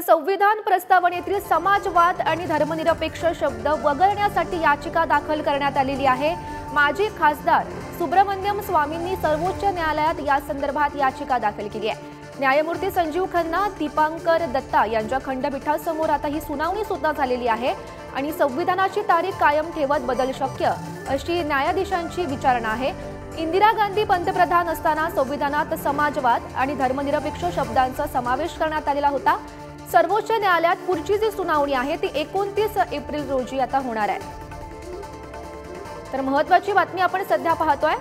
तर संविधान प्रस्तावनेतील समाजवाद आणि धर्मनिरपेक्ष शब्द वगळण्यासाठी याचिका दाखल करण्यात आलेली आहे। माजी खासदार सुब्रमण्यम स्वामींनी सर्वोच्च न्यायालयात या संदर्भात याचिका दाखल केली आहे। न्यायमूर्ती संजीव खन्ना, दीपांकर दत्ता यांच्या खंडपीठासमोर आता ही सुनावणी सुद्धा झालेली आहे आणि संविधानाची तारीख कायम ठेवत बदल शक्य अशी न्यायाधीशांची विचारणा आहे। इंदिरा गांधी पंतप्रधान असताना संविधानात समाजवाद आणि धर्मनिरपेक्ष शब्दांचा समावेश करण्यात आलेला होता। सर्वोच्च न्यायालयात पुढची जी सुनावणी आहे ती 29 एप्रिल रोजी आता होणार आहे। तर महत्त्वाची बातमी आपण सध्या पाहतोय,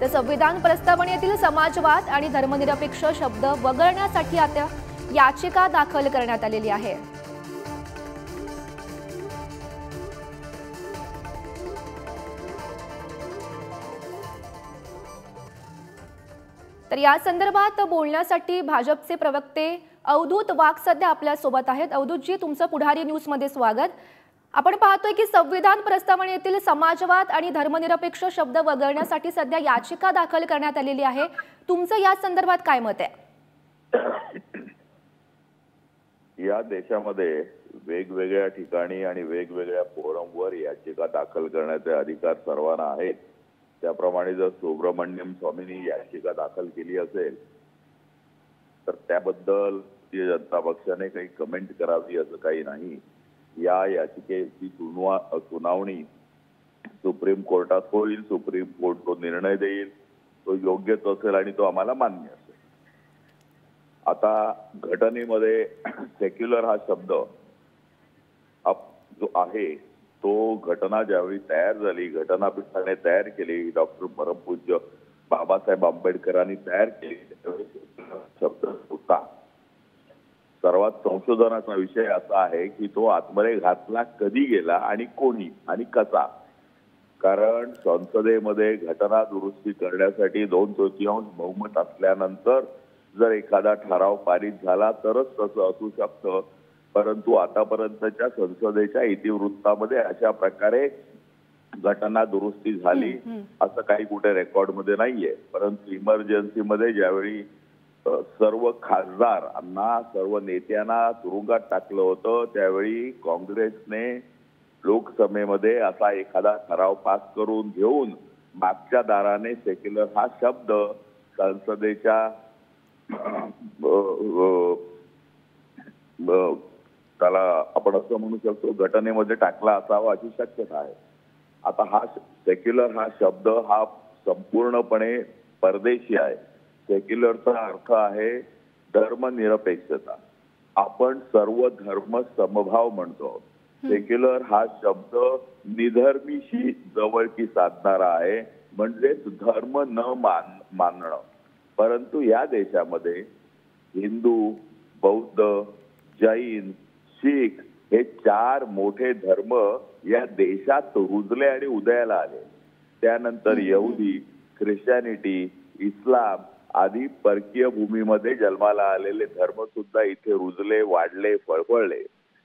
तर संविधान प्रस्तावनेतील समाजवाद आणि धर्मनिरपेक्ष शब्द वगळण्यासाठी आता याचिका दाखल करण्यात आलेली आहे। तर या संदर्भात बोलण्यासाठी भाजपचे प्रवक्ते अवधूत वाघ सध्या आपल्या सोबत आहेत। अवधूतजी, तुमचं पुढारी न्यूज मध्ये स्वागत। आपण पाहतोय की संविधान प्रस्तावनेतील समाजवाद आणि धर्मनिरपेक्ष शब्द वगळण्यासाठी सध्या याचिका दाखल करण्यात आलेली आहे। तुमचं या संदर्भात काय मत आहे? या देशामध्ये वेगवेगळ्या ठिकाणी आणि वेगवेगळ्या फोरमवर याचिका दाखल करण्याचे अधिकार सर्वांना आहेत। त्याप्रमाणे जर सुब्रमण्यम स्वामींनी याचिका दाखल केली असेल तर त्याबद्दल भारतीय जनता पक्षाने काही कमेंट करावी असं काही नाही। या याचिकेची सुनावणी सुप्रीम कोर्टात होईल। सुप्रीम कोर्ट तो निर्णय देईल, तो योग्यच असेल आणि तो आम्हाला मान्य असेल। आता घटनेमध्ये सेक्युलर हा शब्द जो आहे तो घटना ज्यावेळी तयार झाली, घटनापीठाने तयार केली, डॉक्टर परमपूज्य बाबासाहेब आंबेडकरांनी तयार केली, शब्द होता। सर्वात संशोधनाचा विषय असा आहे की तो आतमध्ये घातला कधी गेला आणि कोणी आणि कसा। कारण संसदेमध्ये घटना दुरुस्ती करण्यासाठी 2/3 बहुमत असल्यानंतर जर एखादा ठराव पारित झाला तरच तसं असू शकतं, परंतु आतापर्यंतच्या संसदेच्या इतिवृत्तामध्ये अशा प्रकारे घटना दुरुस्ती झाली असं काही कुठे रेकॉर्डमध्ये नाहीये। परंतु इमर्जन्सीमध्ये ज्यावेळी सर्व खासदारांना, सर्व नेत्यांना तुरुंगात टाकलं होतं त्यावेळी काँग्रेसने लोकसभेमध्ये असा एखादा ठराव पास करून घेऊन मागच्या दाराने सेक्युलर हा शब्द संसदेच्या त्याला आपण असं म्हणू शकतो घटनेमध्ये टाकला असावा अशी शक्यता आहे। आता हा सेक्युलर हा शब्द हा संपूर्णपणे परदेशी आहे। सेक्युलरचा अर्थ आहे धर्मनिरपेक्षता। आपण सर्व धर्म समभाव म्हणतो। सेक्युलर हा शब्द निधर्मीशी जवळकी साधणारा आहे, म्हणजेच धर्म न मानणं। परंतु या देशामध्ये हिंदू, बौद्ध, जैन, शीख हे 4 मोठे धर्म या देशात रुजले आणि उदयाला आले। त्यानंतर यहुदी, ख्रिश्चॅनिटी, इस्लाम आदी परकीय भूमीमध्ये जन्माला आलेले धर्म सुद्धा इथे रुजले, वाढले, फळफळले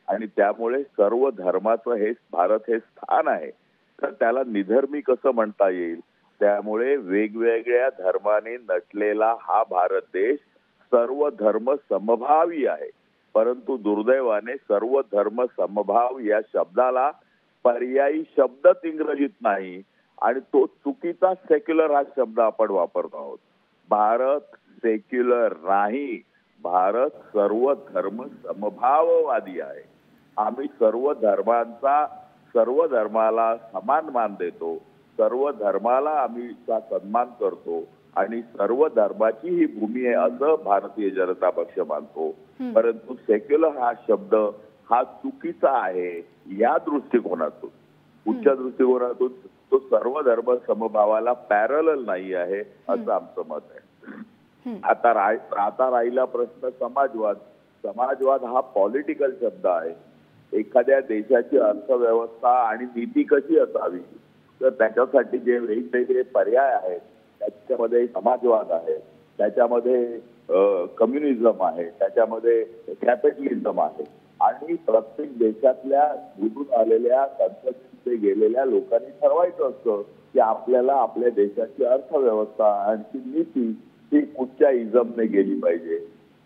आणि त्यामुळे सर्व धर्माचं हे भारत हे स्थान आहे। तर त्याला निधर्मी कसं म्हणता येईल? त्यामुळे वेगवेगळ्या धर्माने नटलेला हा भारत देश सर्व धर्म समभावी आहे। परंतु दुर्दैवाने सर्व धर्म समभाव या शब्दाला पर्यायी शब्दच इंग्रजीत नाही आणि तो चुकीचा सेक्युलर हा शब्द आपण वापरतो आहोत। भारत सेक्युलर नाही, भारत सर्व धर्म समभाववादी आहे। आम्ही सर्व धर्माला समान मान देतो, सर्व धर्माला आम्ही सन्मान करतो आणि सर्व धर्माची ही भूमी आहे असं भारतीय जनता पक्ष मानतो। परंतु सेक्युलर हा शब्द हा चुकीचा आहे या दृष्टिकोनातून, उच्च दृष्टिकोनातून तो सर्व धर्म समभावाला पॅरलल नाही आहे असं आमचं मत आहे। आता राहिला प्रश्न समाजवाद। समाजवाद हा पॉलिटिकल शब्द आहे। एखाद्या देशाची अर्थव्यवस्था आणि नीती कशी असावी तर त्याच्यासाठी जे वेगवेगळे पर्याय आहेत त्याच्यामध्ये समाजवाद आहे, त्याच्यामध्ये कम्युनिझम आहे, त्याच्यामध्ये कॅपिटलिझम आहे आणि प्रत्येक देशातल्या निवडून आलेल्या संसदेमध्ये गेलेल्या लोकांनी ठरवायचं असतं की आपल्याला आपल्या देशाची अर्थव्यवस्था आणि नीती ती कुठच्या इजमने गेली पाहिजे.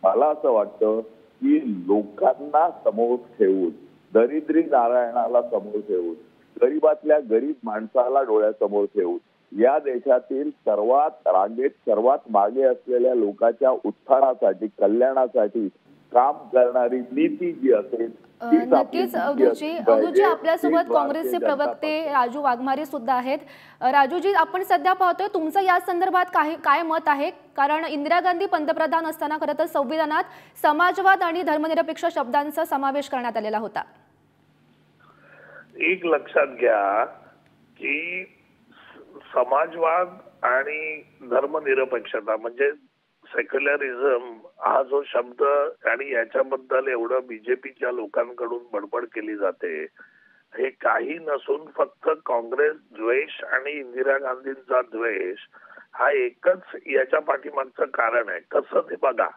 मला असं वाटतं की लोकांना समोर ठेवून, दरिद्री नारायणाला समोर ठेवून, गरीबातल्या गरीब माणसाला डोळ्यासमोर ठेवून या देशातील सर्वात रांगेत सर्वात मागे असलेल्या लोकांच्या उत्थानासाठी, कल्याणासाठी काम करणारी नीती जी असेल नक्कीच अवधूतजी आपल्यासोबत काँग्रेसचे प्रवक्ते राजू वाघमारे सुद्धा आहेत. राजूजी, आपण सध्या पाहतोय तुमचं या संदर्भात काय मत आहे? कारण इंदिरा गांधी पंतप्रधान असताना खरं तर संविधानात समाजवाद आणि धर्मनिरपेक्ष शब्दांचा समावेश करण्यात आलेला होता. एक लक्षात घ्या की समाजवाद आणि धर्मनिरपेक्षता म्हणजे सेक्युलरिझम हा जो शब्द आणि याच्याबद्दल एवढं बीजेपीच्या लोकांकडून बडबड केली जाते, हे काही नसून फक्त काँग्रेस द्वेष आणि इंदिरा गांधींचा द्वेष हा एकच याच्या पाठीमागचं कारण आहे. कसं ते बघा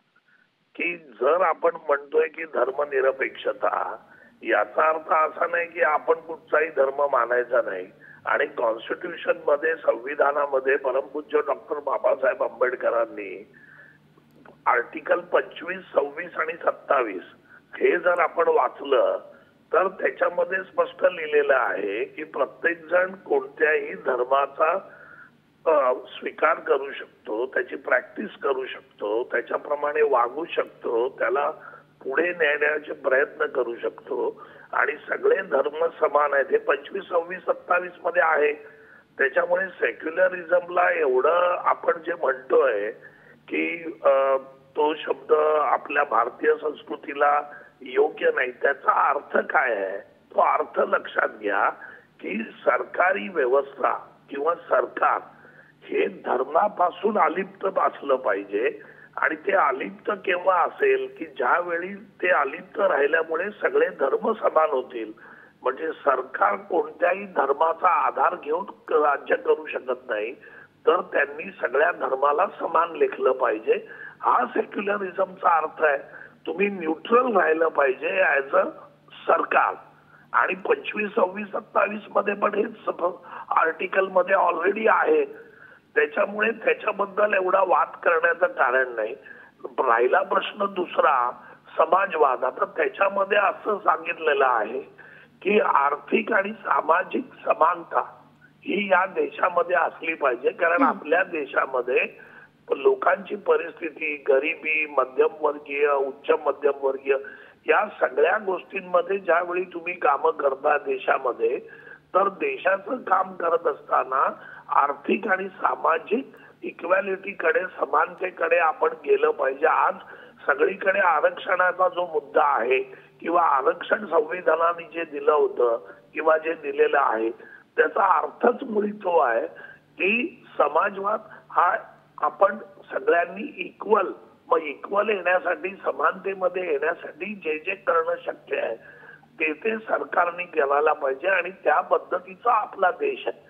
की जर आपण म्हणतोय की धर्मनिरपेक्षता, याचा अर्थ असा नाही की आपण कुठचाही धर्म मानायचा नाही. आणि कॉन्स्टिट्यूशन मध्ये, संविधानामध्ये परमपूज्य डॉक्टर बाबासाहेब आंबेडकरांनी आर्टिकल 25, 26 आणि 27 हे जर आपण वाचलं तर त्याच्यामध्ये स्पष्ट लिहिलेलं आहे की प्रत्येक जण कोणत्याही धर्माचा स्वीकार करू शकतो, त्याची प्रॅक्टिस करू शकतो, त्याच्याप्रमाणे वागू शकतो, त्याला पुढे नेण्याचे प्रयत्न करू शकतो आणि सगळे धर्म समान आहेत. हे 25, 26, 27 मध्ये आहे. त्याच्यामुळे सेक्युलरिझमला एवढं आपण जे म्हणतोय की तो शब्द आपल्या भारतीय संस्कृतीला योग्य नाही, त्याचा अर्थ काय आहे? तो अर्थ लक्षात घ्या की सरकारी व्यवस्था किंवा सरकार हे धर्मापासून अलिप्त असलं पाहिजे. आणि ते अलिप्त केव्हा असेल की ज्यावेळी ते अलिप्त राहिल्यामुळे सगळे धर्म समान होतील. म्हणजे सरकार कोणत्याही धर्माचा आधार घेऊन राज्य करू शकत नाही, तर त्यांनी सगळ्या धर्माला समान लेखलं पाहिजे. हा सेक्युलरिझमचा अर्थ आहे. तुम्ही न्यूट्रल राहिलं पाहिजे ऍज अ सरकार. आणि 25, 26, 27 मध्ये पण हेच आर्टिकल मध्ये ऑलरेडी आहे. त्याच्यामुळे त्याच्याबद्दल एवढा वाद करण्याचं कारण नाही. राहिला प्रश्न दुसरा, समाजवाद. आता त्याच्यामध्ये असं सांगितलेलं आहे की आर्थिक आणि सामाजिक समानता ही या देशामध्ये असली पाहिजे. कारण आपल्या देशामध्ये लोकांची परिस्थिती, गरिबी, मध्यमवर्गीय, उच्च मध्यमवर्गीय या सगळ्या गोष्टींमध्ये ज्यावेळी तुम्ही कामं करता देशामध्ये, तर देशाचं काम करत असताना आर्थिक आणि सामाजिक इक्वॅलिटीकडे, समानतेकडे आपण गेलं पाहिजे. आज सगळीकडे आरक्षणाचा जो मुद्दा आहे किंवा आरक्षण संविधानाने जे दिलं होतं किंवा जे दिलेलं आहे त्याचा अर्थच मुळी तो आहे की समाजवाद हा आपण सगळ्यांनी इक्वल, मग इक्वल येण्यासाठी, समानतेमध्ये येण्यासाठी जे जे करणं शक्य आहे ते सरकारने करायला पाहिजे. आणि त्या पद्धतीचा आपला देश आहे.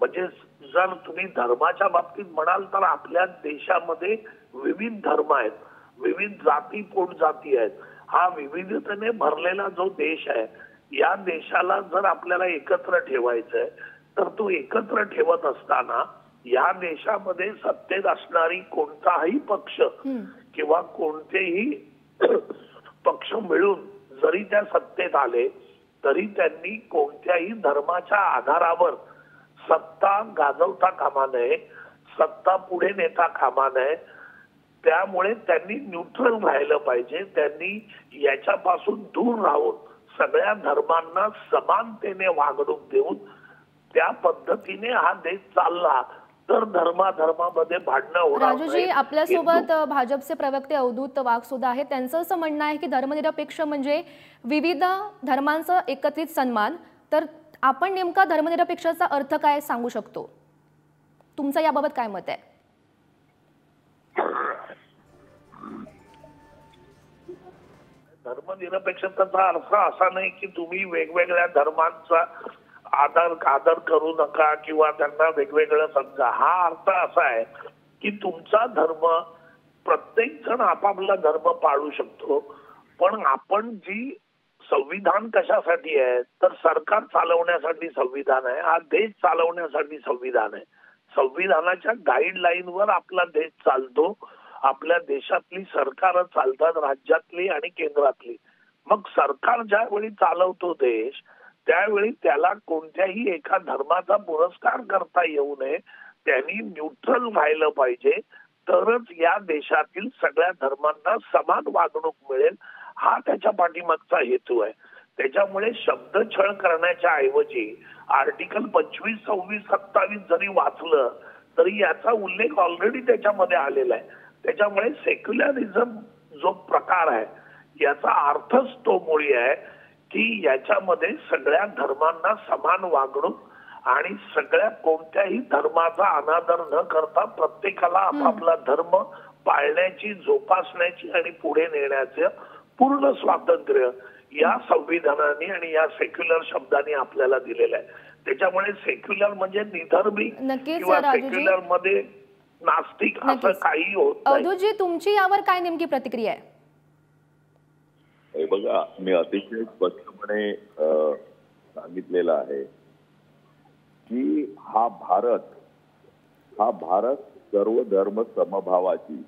म्हणजे जर तुम्ही धर्माच्या बाबतीत म्हणाल तर आपल्या देशामध्ये विविध धर्म आहेत, विविध जाती पोटजाती आहेत. हा विविधतेने भरलेला जो देश आहे, या देशाला जर आपल्याला एकत्र ठेवायचं आहे तर तो एकत्र ठेवत असताना या देशामध्ये सत्तेत असणारी कोणताही पक्ष किंवा कोणतेही पक्ष मिळून जरी त्या सत्तेत आले तरी त्यांनी कोणत्याही धर्माच्या आधारावर सत्ता गाजवता कामा नये, सत्ता पुढे नेता कामा नये. त्यामुळे त्यांनी न्यूट्रल राहिलं पाहिजे. त्यांनी याच्यापासून दूर राहून सगळ्या धर्मांना समानतेने वागणूक देऊन त्या पद्धतीने हा देश चालला तर धर्मामध्ये भांडणं होणार नाही. राजूजी, आपल्यासोबत भाजपचे प्रवक्ते अवधूत वाघ सुद्धा आहेत. त्यांचं असं म्हणणं आहे की धर्मनिरपेक्ष म्हणजे विविध धर्मांचा एकत्रित सन्मान. तर आपण नेमका धर्मनिरपेक्षाचा अर्थ काय सांगू शकतो? तुमचं याबाबत काय मत आहे? धर्मनिरपेक्षतेचा अर्थ असा नाही की तुम्ही वेगवेगळ्या धर्मांचा आदर करू नका किंवा त्यांना वेगवेगळं समजा. हा अर्थ असा आहे की तुमचा धर्म, प्रत्येक जण आपापला धर्म पाळू शकतो. पण आपण जी संविधान कशासाठी आहे तर सरकार चालवण्यासाठी संविधान आहे, हा देश चालवण्यासाठी संविधान आहे. संविधानाच्या गाईडलाईनवर आपला देश चालतो. आपल्या देशातली सरकार चालतात, राज्यातली आणि केंद्रातली. मग सरकार ज्यावेळी चालवतो देश, त्यावेळी त्याला कोणत्याही एका धर्माचा पुरस्कार करता येऊ नये. त्यांनी न्यूट्रल राहिलं पाहिजे, तरच या देशातील सगळ्या धर्मांना समान वागणूक मिळेल. हा त्याच्या पाठीमागचा हेतू आहे. त्याच्यामुळे शब्दछळ करण्याच्या ऐवजी आर्टिकल 25, 26, 27 जरी वाचलं तरी याचा उल्लेख ऑलरेडी त्याच्यामध्ये आलेला आहे. त्याच्यामुळे सेक्युलरिझम जो प्रकार आहे याचा अर्थच तो मुळी आहे की याच्यामध्ये सगळ्या धर्मांना समान वागणूक आणि सगळ्या कोणत्याही धर्माचा अनादर न करता प्रत्येकाला आपापला धर्म पाळण्याची, जोपासण्याची आणि पुढे नेण्याचं पूर्ण स्वातंत्र्य या संविधानाने आणि या सेक्युलर शब्दाने आपल्याला दिलेलं आहे. त्याच्यामुळे सेक्युलर म्हणजे निधर्मी किंवा सेक्युलर मध्ये नास्तिक असं काही होत नाही. अवधूतजी, तुमची यावर काय नेमकी प्रतिक्रिया आहे? हे बघा, मी अतिशय स्पष्टपणे सांगितलेलं आहे की हा भारत सर्व धर्म समभावाची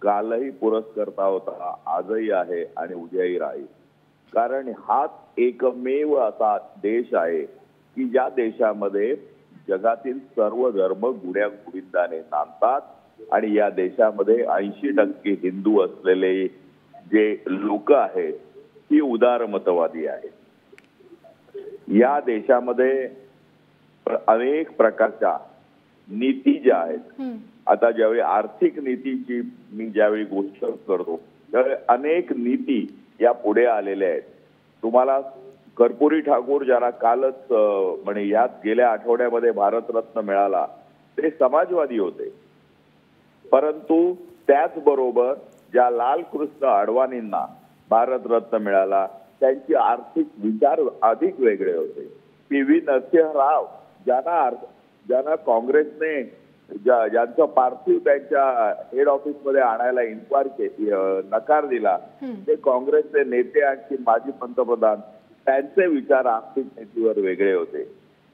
कालही पुरस्कर्ता होता, आजही आहे आणि उद्याही राहील. कारण हाच एकमेव असा देश आहे की ज्या देशामध्ये जगातील सर्व धर्म गुण्या गोविंदाने नांदतात आणि या देशामध्ये 80% हिंदू असलेले जे लोक आहेत ती उदारमतवादी आहेत. या देशामध्ये अनेक प्रकारच्या नीती ज्या आहेत, आता ज्यावेळी आर्थिक नीतीची मी ज्यावेळी गोष्ट करतो त्यावेळी अनेक नीती या पुढे आलेल्या आहेत. तुम्हाला कर्पूरी ठाकूर ज्याला कालच म्हणे यात गेल्या आठवड्यामध्ये भारतरत्न मिळाला, ते समाजवादी होते. परंतु त्याचबरोबर ज्या लालकृष्ण अडवाणींना भारतरत्न मिळाला त्यांचे आर्थिक विचार अधिक वेगळे होते. पी.व्ही. नरसिंहराव ज्यांना काँग्रेसने ज्यांचं पार्थिव त्यांच्या हेड ऑफिस मध्ये आणायला नकार दिला, ते काँग्रेसचे नेते आणि माजी पंतप्रधान, त्यांचे विचार आर्थिक नीतीवर वेगळे होते.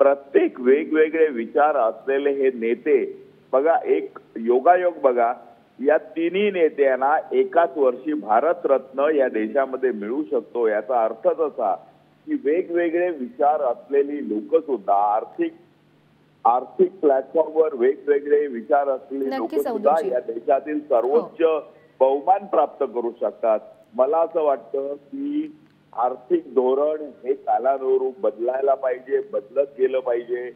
प्रत्येक वेगवेगळे विचार असलेले हे नेते बघा, एक योगायोग बघा, या तिन्ही नेत्यांना एकाच वर्षी भारतरत्न या देशामध्ये मिळू शकतो. याचा अर्थच असा की वेगवेगळे विचार असलेली लोक सुद्धा आर्थिक प्लॅटफॉर्मवर वेगवेगळे विचार असलेले लोक सुद्धा या देशातील सर्वोच्च बहुमान प्राप्त करू शकतात. मला असं वाटतं की आर्थिक धोरण हे कालानुरूप बदलायला पाहिजे, बदलत गेलं पाहिजे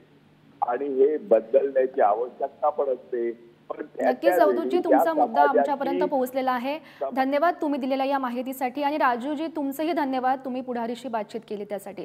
आणि हे बदलण्याची आवश्यकता पण असते. नक्कीच अवधूतजी, तुमचा मुद्दा आमच्यापर्यंत पोहोचलेला आहे. धन्यवाद तुम्ही दिलेल्या या माहितीसाठी. आणि राजूजी, तुमचेही धन्यवाद, तुम्ही पुढारीशी बातचीत केली त्यासाठी.